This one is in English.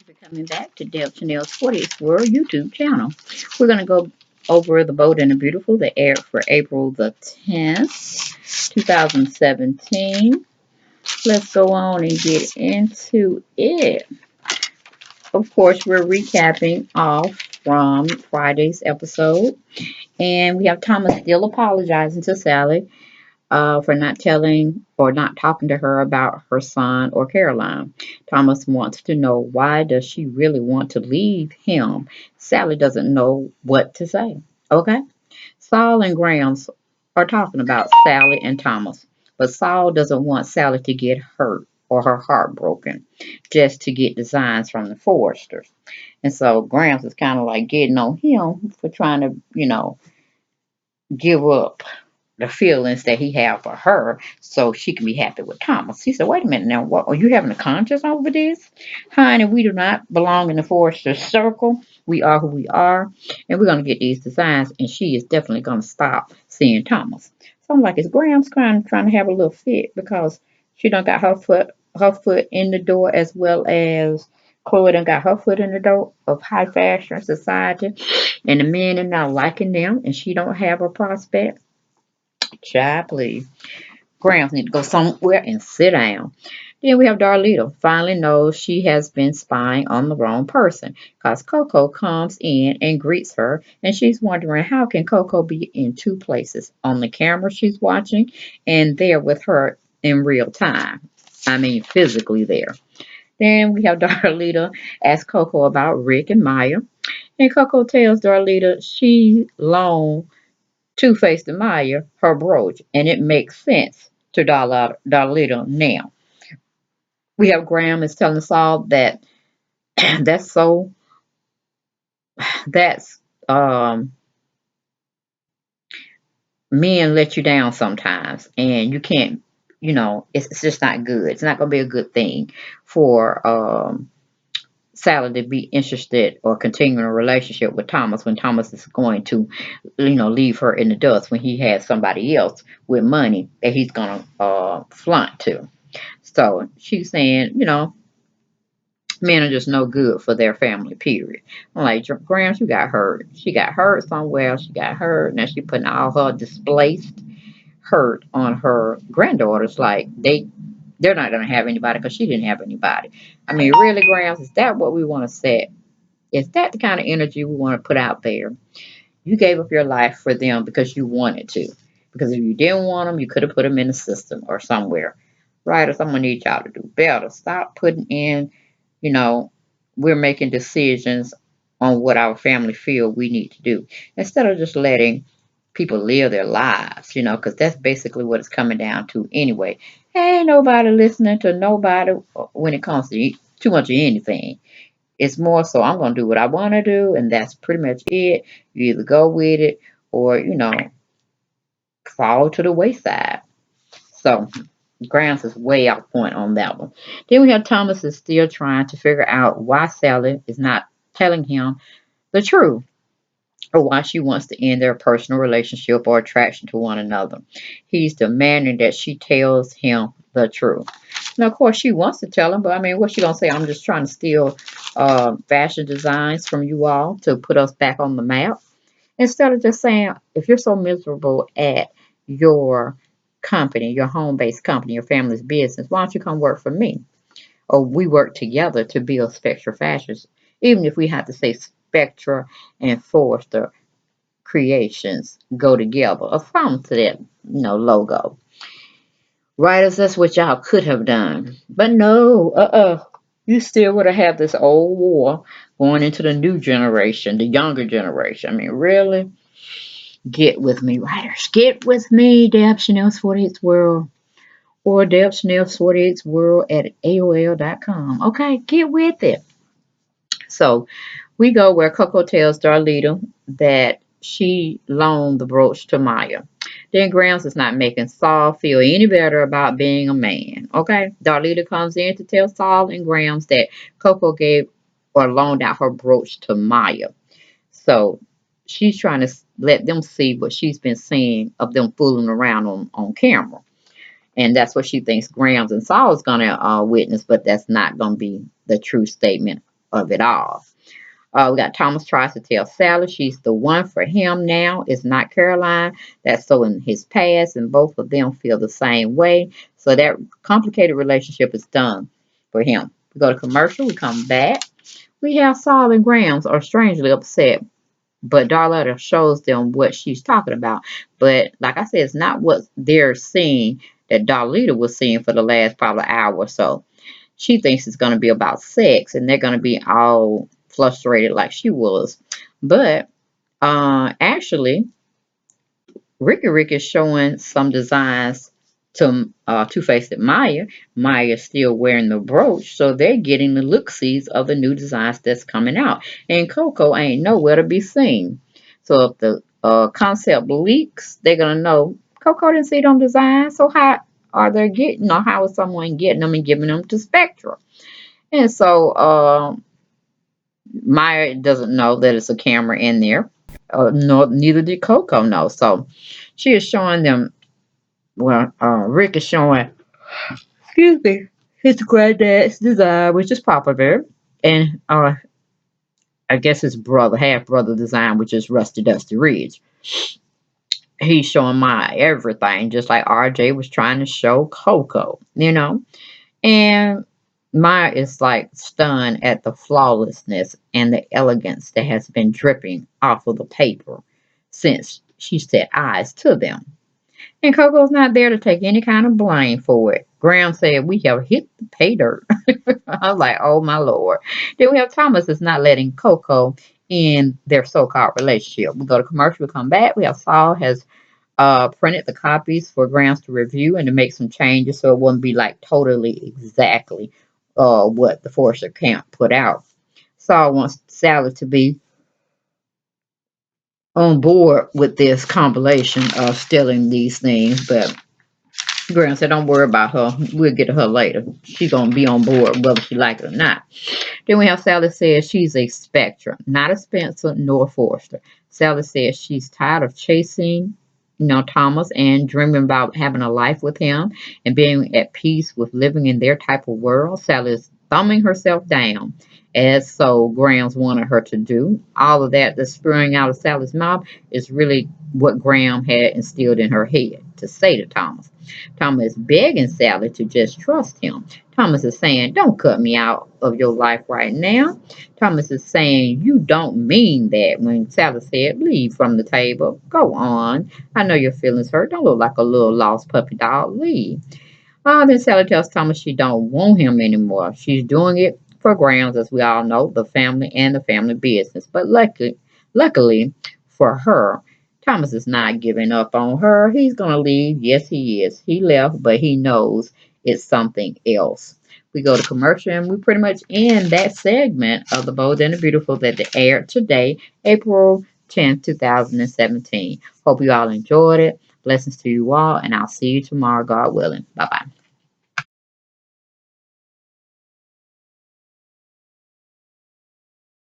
you for coming back to Deb Chanel's 40th World YouTube channel. We're going to go over The Bold and the Beautiful that aired for April the 10th, 2017. Let's go on and get into it. Of course, we're recapping off from Friday's episode. And we have Thomas still apologizing to Sally for not telling or not talking to her about her son or Caroline. Thomas wants to know, why does she really want to leave him? Sally doesn't know what to say. Okay? Saul and Grams are talking about Sally and Thomas, but Saul doesn't want Sally to get hurt or her heart broken just to get designs from the Foresters. And so Grams is kind of like getting on him for trying to, give up the feelings that he had for her so she can be happy with Thomas. He said, wait a minute now, what, are you having a conscience over this? Honey, we do not belong in the Forrester circle. We are who we are, and we're going to get these designs, and she is definitely going to stop seeing Thomas. So I'm like, is Graham's trying to have a little fit because she done got her foot in the door, as well as Chloe done got her foot in the door of high fashion society, and the men are not liking them, and she don't have a prospect. Child, please. Grams need to go somewhere and sit down. Then we have Darlita. Finally knows she has been spying on the wrong person because Coco comes in and greets her, and she's wondering how can Coco be in two places, on the camera she's watching and there with her in real time. I mean, physically there. Then we have Darlita ask Coco about Rick and Maya, and Coco tells Darlita she loaned Two-Faced Maya her brooch, and it makes sense to Darlita now. We have Graham is telling us all that that's so that's men let you down sometimes, and you can't, it's just not good. It's not gonna be a good thing for Sally to be interested or continuing a relationship with Thomas when Thomas is going to, leave her in the dust when he has somebody else with money that he's gonna flaunt to. So she's saying, men are just no good for their family, period. I'm like, Grams, you got hurt. She got hurt somewhere. She got hurt. Now she putting all her displaced hurt on her granddaughters. Like they're not gonna have anybody because she didn't have anybody. I mean, really, Grams, is that what we want to set? Is that the kind of energy we want to put out there? You gave up your life for them because you wanted to. Because if you didn't want them, you could have put them in the system or somewhere. Right? Or someone needs y'all to do better. Stop putting in, you know, we're making decisions on what our family feel we need to do. Instead of just letting people live their lives, because that's basically what it's coming down to anyway. Ain't nobody listening to nobody when it comes to too much of anything. It's more so I'm going to do what I want to do, and that's pretty much it. You either go with it or, fall to the wayside. So Grants is way off point on that one. Then we have Thomas is still trying to figure out why Sally is not telling him the truth or why she wants to end their personal relationship or attraction to one another. He's demanding that she tells him the truth. Now, of course, she wants to tell him, but I mean, what's she gonna say? I'm just trying to steal fashion designs from you all to put us back on the map. Instead of just saying, if you're so miserable at your company, your home-based company, your family's business, why don't you come work for me? Or we work together to build Spectra Fashions, even if we have to say Spectra and Forrester Creations go together, or something to that, logo. Writers, that's what y'all could have done. But no, you still would have had this old war going into the new generation, the younger generation. I mean, really? Get with me, writers. Get with me, Deb Chanel's 48th World. Or Deb Chanel's 48th World at AOL.com. Okay, get with it. So we go where Coco tells Darlita that she loaned the brooch to Maya. Then Grams is not making Saul feel any better about being a man. Okay, Darlita comes in to tell Saul and Grams that Coco gave or loaned out her brooch to Maya. So she's trying to let them see what she's been seeing of them fooling around on camera. And that's what she thinks Grams and Saul is going to witness, but that's not going to be the true statement of it all. We got Thomas tries to tell Sally she's the one for him now. It's not Caroline. That's so in his past, and both of them feel the same way. So that complicated relationship is done for him. We go to commercial. We come back. We have Saul and Grams are strangely upset, but Darletta shows them what she's talking about. But like I said, it's not what they're seeing that Darlita was seeing for the last probably hour or so. She thinks it's going to be about sex, and they're going to be all frustrated like she was. But actually, Rick is showing some designs to Two-Faced Maya. Maya's still wearing the brooch, so they're getting the look-sees of the new designs that's coming out. And Coco ain't nowhere to be seen. So if the concept leaks, they're gonna know Coco didn't see them designs. So how are they getting, or how is someone getting them and giving them to Spectra? And so Maya doesn't know that it's a camera in there. No, neither did Coco know. So she is showing them. Well, Rick is showing, excuse me, his granddad's design, which is Papa Bear, and I guess his brother, half brother design, which is Rusty Dusty Ridge. He's showing my everything, just like RJ was trying to show Coco, And Maya is like stunned at the flawlessness and the elegance that has been dripping off of the paper since she set eyes to them. And Coco's not there to take any kind of blame for it. Graham said, "We have hit the pay dirt." I was like, oh my Lord. Then we have Thomas is not letting Coco in their so-called relationship. We go to commercial, we come back. We have Saul has printed the copies for Grams to review and to make some changes so it wouldn't be like totally exactly what the Forester camp put out. Saul wants Sally to be on board with this compilation of stealing these things, but Graham said, "Don't worry about her. We'll get to her later. She's gonna be on board whether she like it or not." Then we have Sally says she's a Spectrum, not a Spencer nor a Forster. Sally says she's tired of chasing, Thomas and dreaming about having a life with him and being at peace with living in their type of world. Sally is thumbing herself down, as so Graham's wanted her to do. All of that that's spurring out of Sally's mouth is really what Graham had instilled in her head to say to Thomas. Thomas is begging Sally to just trust him. Thomas is saying, "Don't cut me out of your life right now." Thomas is saying, "You don't mean that." When Sally said, "Leave from the table. Go on. I know your feelings hurt. Don't look like a little lost puppy dog. Leave." Then Sally tells Thomas she don't want him anymore. She's doing it for grounds, as we all know, the family and the family business. But luckily for her, Thomas is not giving up on her. He's gonna leave. Yes, he is. He left, but he knows it's something else. We go to commercial and we pretty much end that segment of The Bold and the Beautiful that aired today, April 10th, 2017. Hope you all enjoyed it. Blessings to you all, and I'll see you tomorrow, God willing. Bye bye.